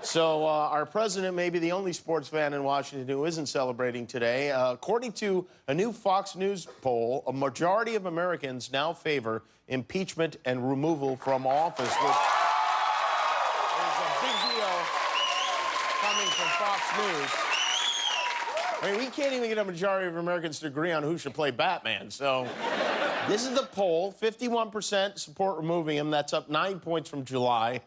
So our president may be the only sports fan in Washington who isn't celebrating today. According to a new Fox News poll, a majority of Americans now favor impeachment and removal from office, which is a big deal coming from Fox News. I mean, we can't even get a majority of Americans to agree on who should play Batman, so... This is the poll. 51% support removing him. That's up 9 points from July.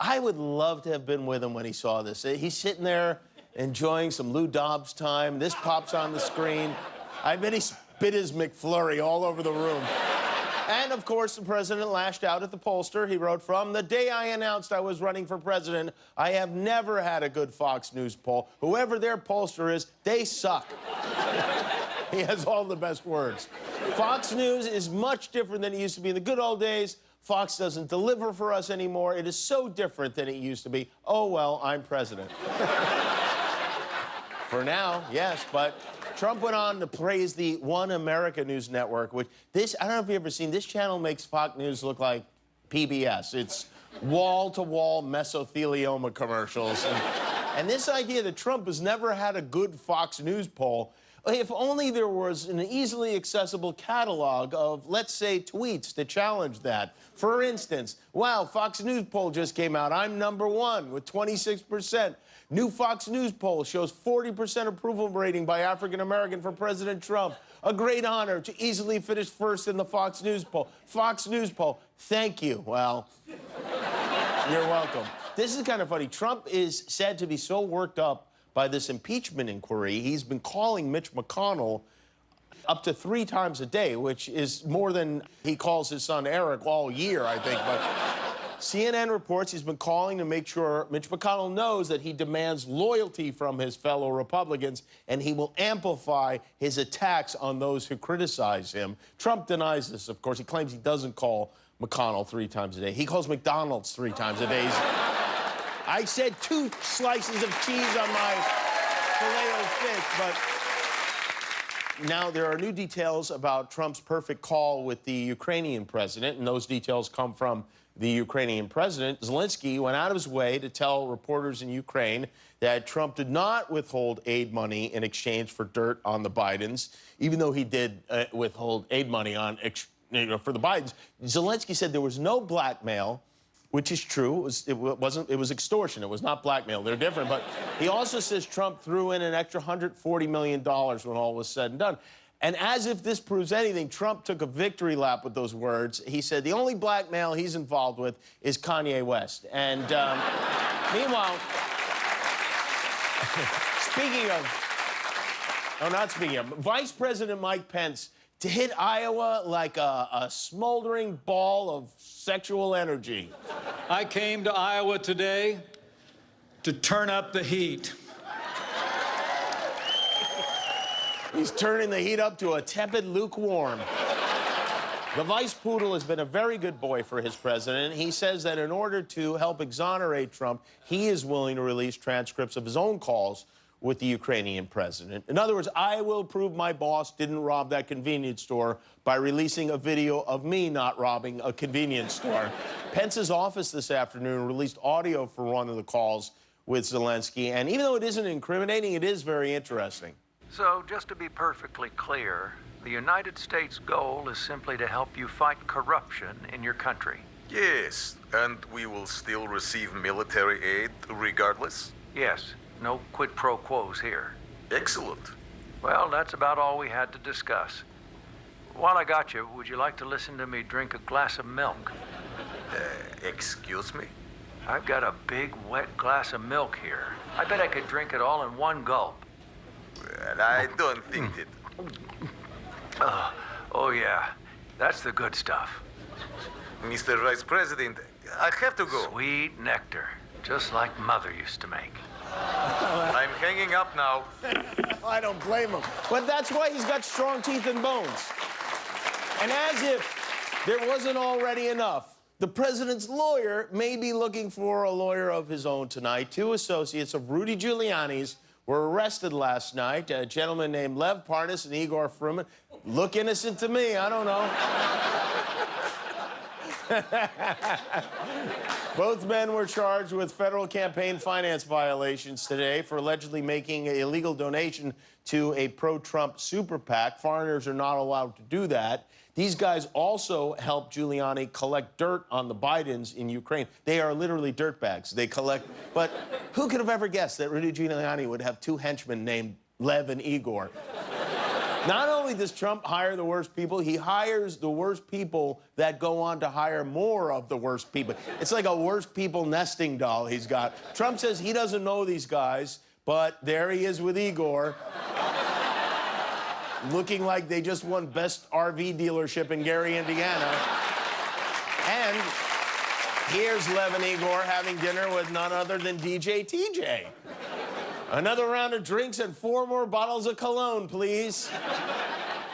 I would love to have been with him when he saw this. He's sitting there enjoying some Lou Dobbs time. This pops on the screen. I bet he spit his McFlurry all over the room. And, of course, the president lashed out at the pollster. He wrote, "From the day I announced I was running for president, I have never had a good Fox News poll. Whoever their pollster is, they suck." He has all the best words. Fox News is much different than it used to be in the good old days. Fox doesn't deliver for us anymore. It is so different than it used to be. Oh, well, I'm president. For now, yes, but Trump went on to praise the One America News Network, which I don't know if you've ever seen, this channel makes Fox News look like PBS. It's wall-to-wall mesothelioma commercials. And this idea that Trump has never had a good Fox News poll, if only there was an easily accessible catalog of, let's say, tweets to challenge that. For instance, wow, Fox News poll just came out. I'm #1 with 26%. New Fox News poll shows 40% approval rating by African American for President Trump. A great honor to easily finish first in the Fox News poll. Fox News poll, thank you. Well, you're welcome. This is kind of funny. Trump is said to be so worked up by this impeachment inquiry, he's been calling Mitch McConnell up to 3 times a day, which is more than he calls his son Eric all year, I think. But CNN reports he's been calling to make sure Mitch McConnell knows that he demands loyalty from his fellow Republicans, and he will amplify his attacks on those who criticize him. Trump denies this, of course. He claims he doesn't call McConnell 3 times a day. He calls McDonald's 3 times a day. I said 2 slices of cheese on my filet-o-fish, but now there are new details about Trump's perfect call with the Ukrainian president, and those details come from the Ukrainian president. Zelensky went out of his way to tell reporters in Ukraine that Trump did not withhold aid money in exchange for dirt on the Bidens, even though he did withhold aid money on for the Bidens. Zelensky said there was no blackmail, which is true. It was extortion. It was not blackmail. They're different. But he also says Trump threw in an extra $140 million when all was said and done. And as if this proves anything, Trump took a victory lap with those words. He said the only blackmail he's involved with is Kanye West. And meanwhile, Vice President Mike Pence to hit Iowa like a smoldering ball of sexual energy. I came to Iowa today to turn up the heat. He's turning the heat up to a tepid lukewarm. The Vice Poodle has been a very good boy for his president. He says that in order to help exonerate Trump, he is willing to release transcripts of his own calls with the Ukrainian president. In other words, I will prove my boss didn't rob that convenience store by releasing a video of me not robbing a convenience store. Pence's office this afternoon released audio for one of the calls with Zelensky, and even though it isn't incriminating, it is very interesting. So, just to be perfectly clear, the United States' goal is simply to help you fight corruption in your country. Yes, and we will still receive military aid regardless? Yes, no quid pro quos here. Excellent. Well, that's about all we had to discuss. While I got you, would you like to listen to me drink a glass of milk? Excuse me? I've got a big, wet glass of milk here. I bet I could drink it all in one gulp. Well, I don't think it. Oh, yeah. That's the good stuff. Mr. Vice President, I have to go. Sweet nectar, just like Mother used to make. I'm hanging up now. I don't blame him. But that's why he's got strong teeth and bones. And as if there wasn't already enough, the president's lawyer may be looking for a lawyer of his own tonight. 2 associates of Rudy Giuliani's were arrested last night. A gentleman named Lev Parnas and Igor Fruman. Look innocent to me, I don't know. Both men were charged with federal campaign finance violations today for allegedly making an illegal donation to a pro-Trump super PAC. Foreigners are not allowed to do that. These guys also helped Giuliani collect dirt on the Bidens in Ukraine. They are literally dirtbags. They collect. But who could have ever guessed that Rudy Giuliani would have two henchmen named Lev and Igor? Not only does Trump hire the worst people, he hires the worst people that go on to hire more of the worst people. It's like a worst people nesting doll he's got. Trump says he doesn't know these guys, but there he is with Igor, looking like they just won best RV dealership in Gary, Indiana. And here's Lev and Igor having dinner with none other than DJ TJ. Another round of drinks and 4 more bottles of cologne, please.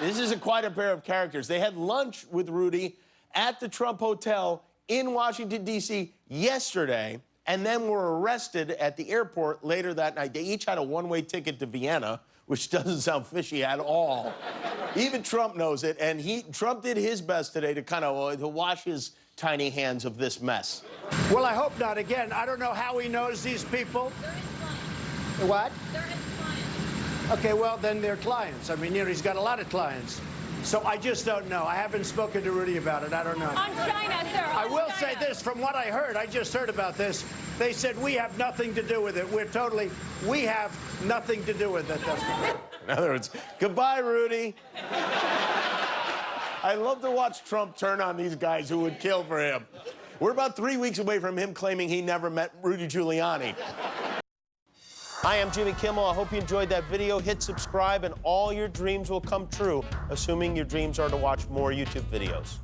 This is quite a pair of characters. They had lunch with Rudy at the Trump Hotel in Washington, D.C. yesterday, and then were arrested at the airport later that night. They each had a one-way ticket to Vienna, which doesn't sound fishy at all. Even Trump knows it, and Trump did his best today to kind of to wash his tiny hands of this mess. Well, I hope not. Again, I don't know how he knows these people. What? They're his clients. Okay, well, then they're clients. I mean, you know, he's got a lot of clients. So I just don't know. I haven't spoken to Rudy about it. I don't know. On China, sir. I will say this, from what I heard, I just heard about this, they said we have nothing to do with it. We have nothing to do with it. In other words, goodbye, Rudy. I love to watch Trump turn on these guys who would kill for him. We're about 3 weeks away from him claiming he never met Rudy Giuliani. Hi, I'm Jimmy Kimmel. I hope you enjoyed that video. Hit subscribe and all your dreams will come true, assuming your dreams are to watch more YouTube videos.